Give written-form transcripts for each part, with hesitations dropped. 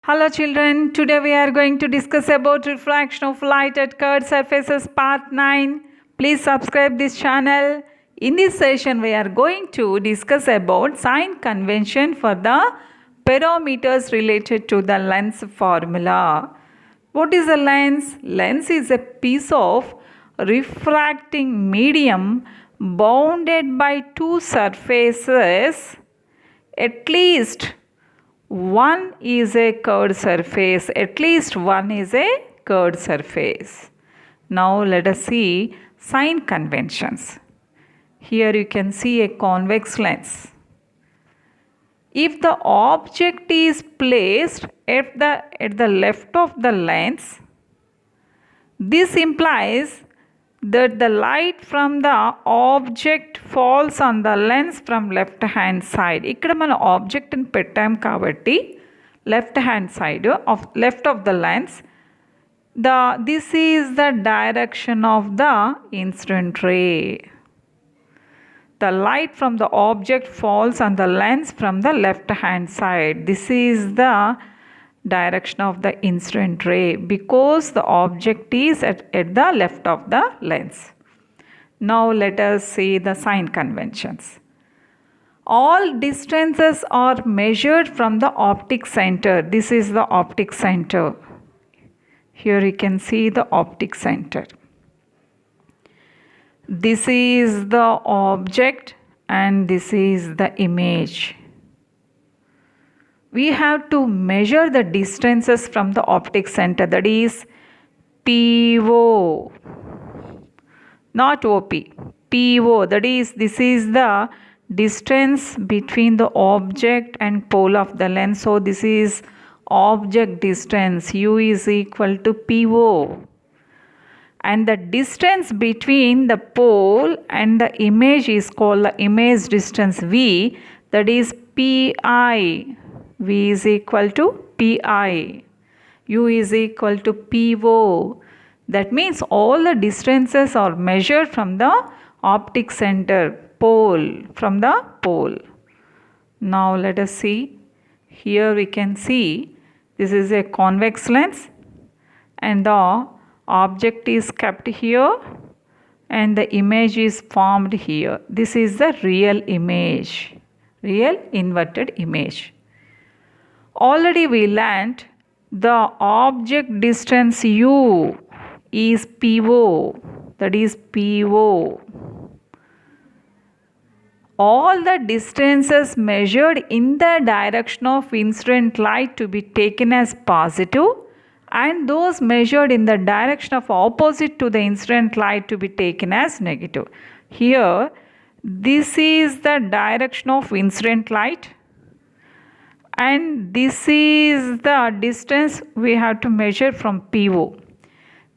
Hello children, today we are going to discuss about refraction of light at curved surfaces part 9. Please subscribe this channel. In this session we are going to discuss about sign convention for the parameters related to the lens formula. What is a lens? Lens is a piece of refracting medium bounded by two surfaces. At least one is a curved surface. At least one is a curved surface. Now let us see sign conventions. Here you can see a convex lens. If the object is placed at the left of the lens, this implies that the light from the object falls on the lens from left hand side. ఇక్కడ మనం ఆబ్జెక్ట్ని పెట్టాం కాబట్టి left hand side of left of the lens, this is the direction of the incident ray. The light from the object falls on the lens from the left hand side. This is the direction of the incident ray because the object is at the left of the lens. Now let us see the sign conventions. All distances are measured from the optic center. This is the optic center. Here you can see the optic center. This is the object and this is the image. We have to measure the distances from the optic center, that is PO, not OP, PO, that is this is the distance between the object and pole of the lens. So this is object distance, U is equal to PO. And the distance between the pole and the image is called the image distance V, that is PI. V is equal to PI. U is equal to PO. That means all the distances are measured from the optic center, pole, from the pole. Now let us see. Here we can see this is a convex lens and the object is kept here and the image is formed here. This is the real image, real inverted image. Already we learnt the object distance U is PO, that is PO. All the distances measured in the direction of incident light to be taken as positive and those measured in the direction of opposite to the incident light to be taken as negative. Here this is the direction of incident light and this is the distance we have to measure from PO.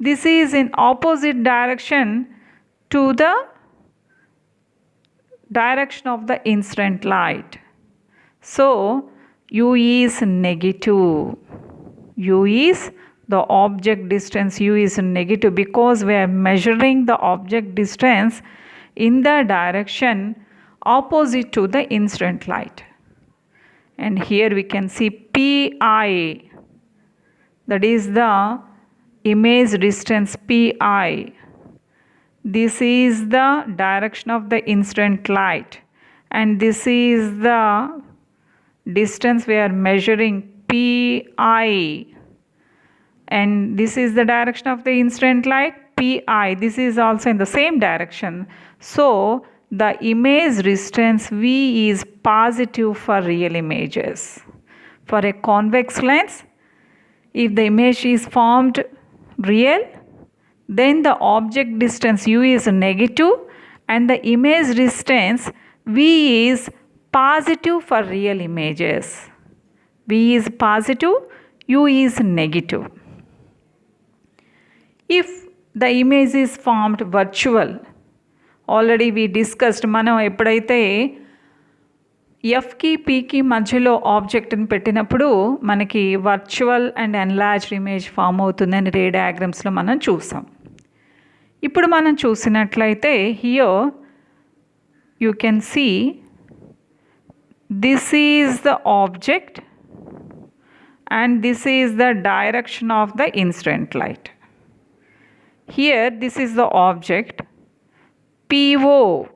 This is in opposite direction to the direction of the incident light. So U is negative. U is the object distance, U is negative because we are measuring the object distance in the direction opposite to the incident light. And here we can see PI, that is the image distance PI. This is the direction of the incident light and this is the distance we are measuring PI and this is the direction of the incident light PI. This is also in the same direction. So the image distance V is positive for real images. For a convex lens, if the image is formed real, then the object distance U is negative and the image distance V is positive for real images. V is positive, U is negative. If the image is formed virtual, already we discussed, మనం ఎప్పుడైతే ఎఫ్కి పీకి మధ్యలో ఆబ్జెక్ట్ని పెట్టినప్పుడు మనకి virtual and enlarged image form అవుతుందని ray డయాగ్రామ్స్లో మనం చూసాం. ఇప్పుడు మనం చూసినట్లయితే here you can see this is the object and this is the direction of the incident light. Here this is the object PO.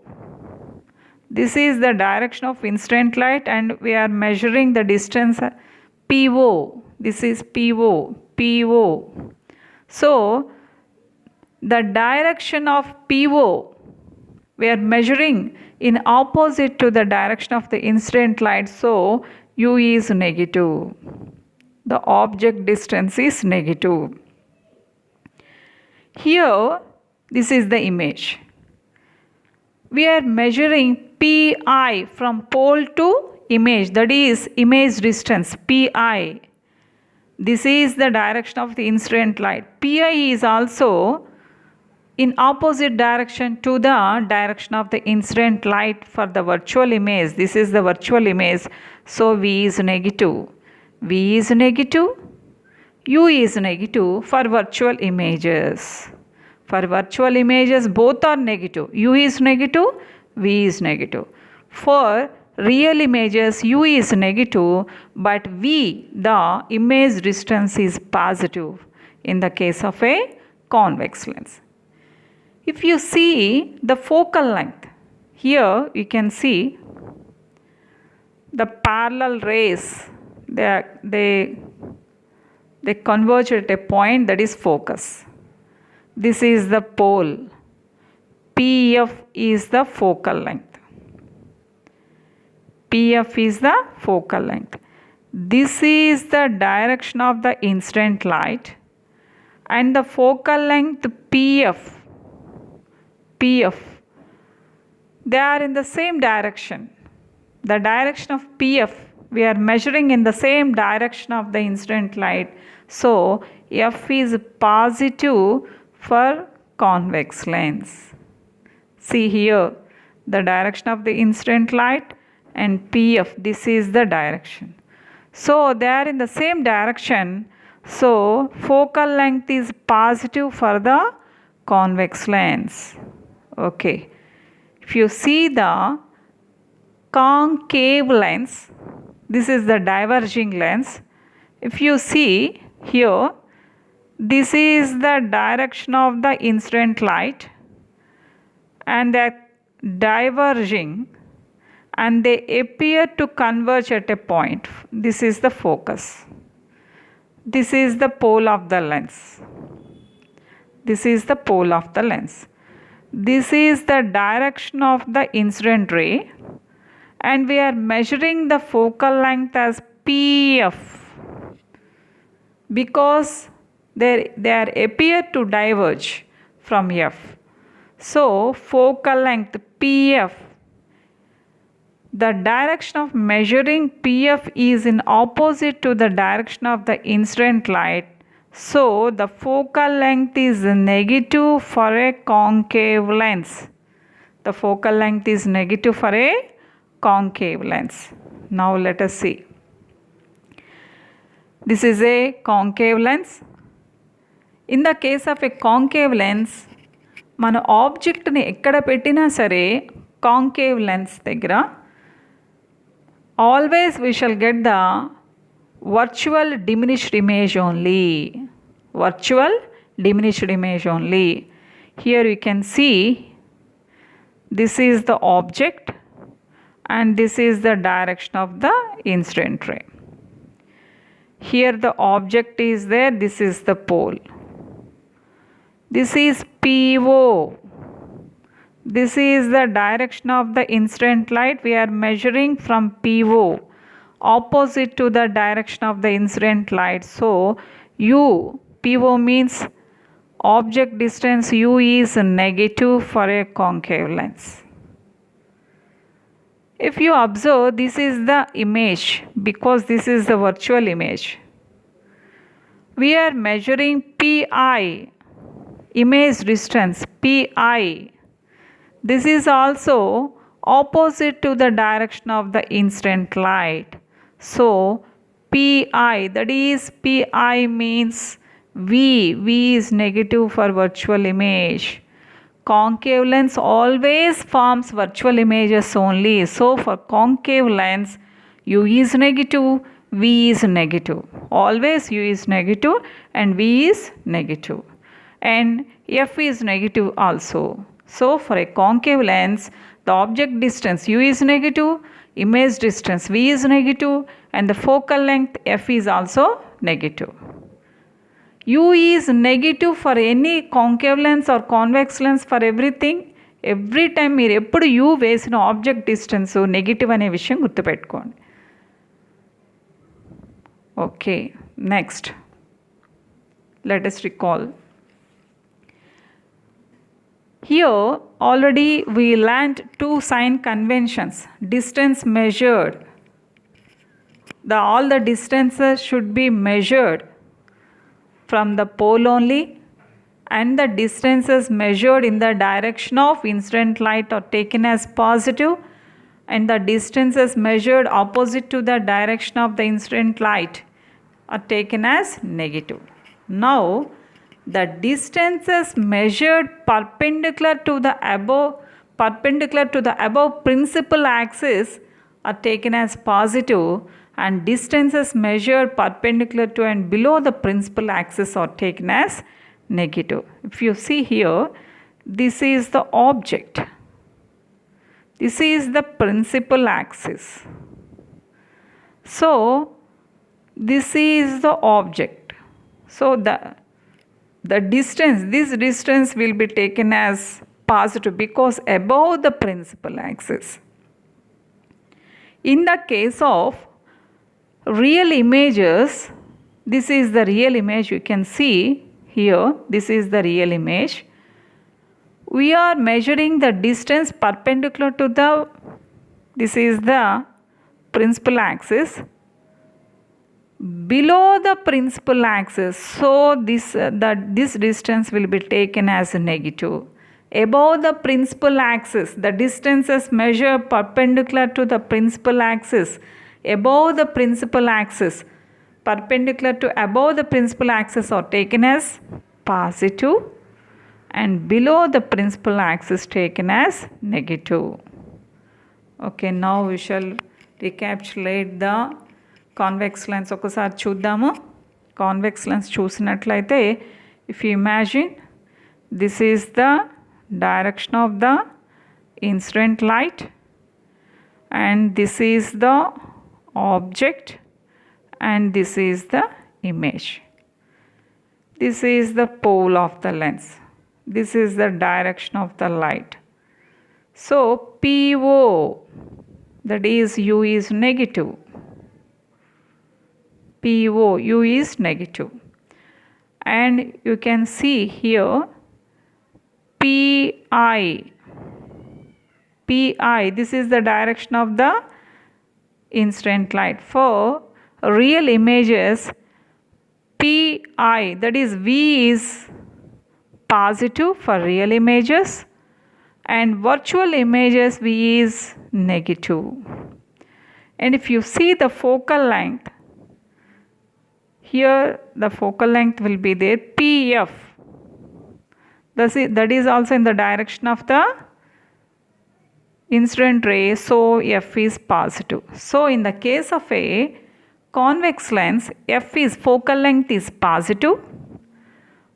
This is the direction of incident light and we are measuring the distance PO. This is PO. So the direction of PO we are measuring in opposite to the direction of the incident light, so U is negative. The object distance is negative. Here this is the image. We are measuring PI from pole to image, that is image distance PI. This is the direction of the incident light. PI is also in opposite direction to the direction of the incident light for the virtual image. This is the virtual image, so V is negative. V is negative, U is negative for virtual images. For virtual images both are negative. U is negative, V is negative. For real images U is negative, but V, the image distance, is positive in the case of a convex lens. If you see the focal length, here you can see the parallel rays, they converge at a point, that is focus. This is the pole. PF is the focal length. PF is the focal length. This is the direction of the incident light and the focal length PF, they are in the same direction. The direction of PF we are measuring in the same direction of the incident light, so F is positive for convex lens. See here the direction of the incident light and PF, this is the direction. So they are in the same direction, so focal length is positive for the convex lens. Okay. If you see the concave lens, this is the diverging lens. If you see here, this is the direction of the incident light and they are diverging and they appear to converge at a point. This is the focus. This is the pole of the lens. This is the pole of the lens. This is the direction of the incident ray and we are measuring the focal length as PF because they appear to diverge from F. So focal length PF, the direction of measuring PF is in opposite to the direction of the incident light, so the focal length is negative for a concave lens. The focal length is negative for a concave lens. Now let us see. This is a concave lens. In the case of a concave lens, మన ఆబ్జెక్ట్ని ఎక్కడ పెట్టినా సరే concave lens దగ్గర always we shall get the virtual diminished image only. Virtual diminished image only. Here you can see this is the object and this is the direction of the incident ray. Here the object is there, this is the pole. This is PO. This is the direction of the incident light. We are measuring from PO opposite to the direction of the incident light. So U, PO means object distance U is negative for a concave lens. If you observe, this is the image because this is the virtual image. We are measuring PI, image distance PI. This is also opposite to the direction of the incident light. So PI, that is PI means V is negative for virtual image. Concave lens always forms virtual images only. So for concave lens, U is negative, V is negative. Always U is negative and V is negative. And F is negative also. So for a concave lens, the object distance U is negative, image distance V is negative, and the focal length F is also negative. U is negative for any concave lens or convex lens for everything. Every time మీరు ఎప్పుడు you వేసిన object distance negative అనే విషయం గుర్తుపెట్టుకోండి. Okay, next let us recall. Here already we learnt two sign conventions. Distance measured. All the distances should be measured from the pole only, and the distances measured in the direction of incident light are taken as positive, and the distances measured opposite to the direction of the incident light are taken as negative. Now the distances measured perpendicular to the above principal axis are taken as positive, and distances measured perpendicular to and below the principal axis are taken as negative. If you see here, this is the object, this is the principal axis, so this is the object, so the distance, this distance will be taken as positive because above the principal axis. In the case of real images, this is the real image, you can see here, this is the real image. We are measuring the distance perpendicular to this is the principal axis, below the principal axis, so this distance will be taken as negative. Above the principal axis, the distances measured perpendicular to the principal axis, above the principal axis, perpendicular to above the principal axis are taken as positive, and below the principal axis taken as negative. Okay, now we shall recapitulate the convex lens. ఒకసారి చూద్దాము. Convex lens చూసినట్లయితే, if you imagine, this is the direction of the incident light, and this is the object, and this is the image. This is the pole of the lens. This is the direction of the light. So PO, that is U is negative. PO, U is negative. And you can see here PI. This is the direction of the incident light. For real images, PI, that is V is positive for real images, and virtual images V is negative. And if you see the focal length, here the focal length will be there, PF. That is also in the direction of the incident ray, so F is positive. So in the case of a convex lens, focal length is positive,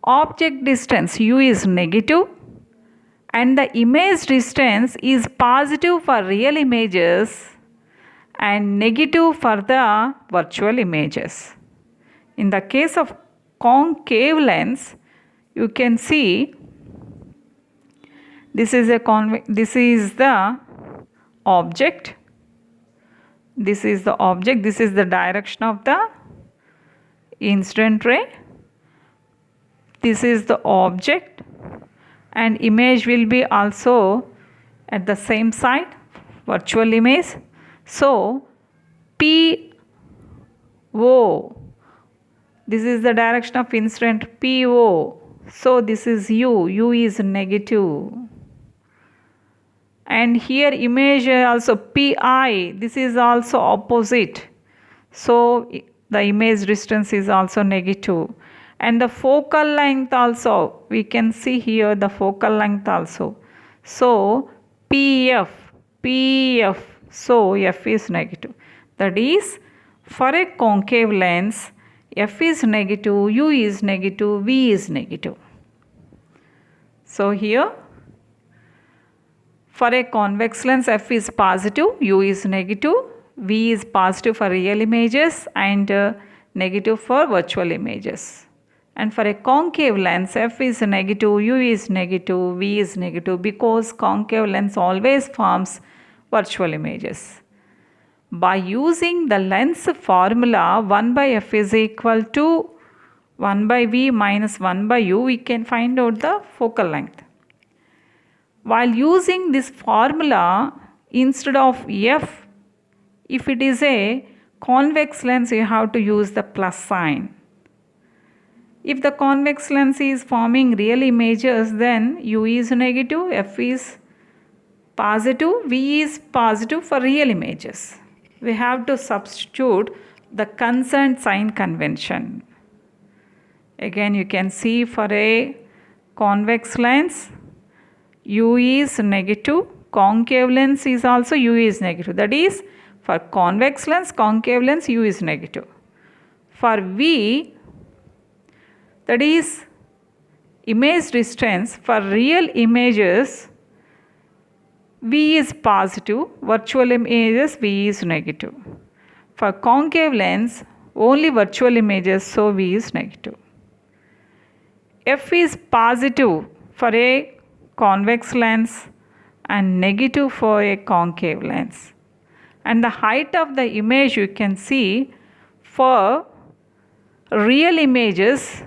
object distance U is negative, and the image distance is positive for real images and negative for the virtual images. In the case of concave lens, you can see this is the object, this is the object, this is the direction of the incident ray, this is the object, and image will be also at the same side, virtual image. So PO, this is the direction of incident PO, so this is U is negative. And here image also PI, this is also opposite, so the image distance is also negative. And the focal length also, we can see here the focal length also, so PF, so F is negative. That is, For a concave lens, f is negative, u is negative, v is negative. So here, for a convex lens, f is positive, u is negative, v is positive for real images and negative for virtual images. And for a concave lens, f is negative, u is negative, v is negative, because concave lens always forms virtual images. By using the lens formula, 1 by f is equal to 1 by v minus 1 by u, we can find out the focal length. While using this formula, instead of f, if it is a convex lens, you have to use the plus sign. If the convex lens is forming real images, then u is negative, f is positive, v is positive for real images. We have to substitute the concerned sign convention. Again, you can see for a convex lens, u is negative, concave lens is also u is negative. That is, for convex lens, concave lens, u is negative. For v, that is image distance, for real images, v is positive, virtual images, v is negative. For concave lens, only virtual images, so v is negative. F is positive for a convex lens and negative for a concave lens. And the height of the image, you can see for real images,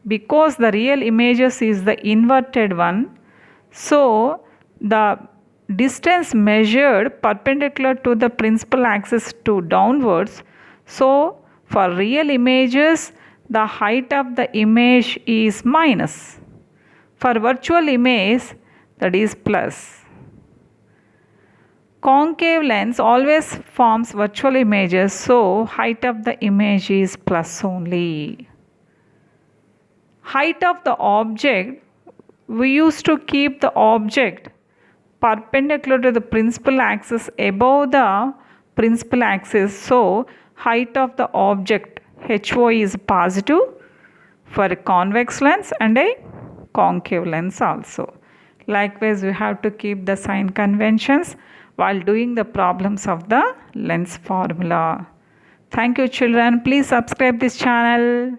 because the real images is the inverted one, so the distance measured perpendicular to the principal axis to downwards. So for real images, the height of the image is minus. For virtual image, that is plus. Concave lens always forms virtual images, so height of the image is plus only. Height of the object, we used to keep the object perpendicular to the principal axis above the principal axis, so height of the object HO is positive for a convex lens and a concave lens also. Likewise, we have to keep the sign conventions while doing the problems of the lens formula. Thank you children. Please subscribe this channel.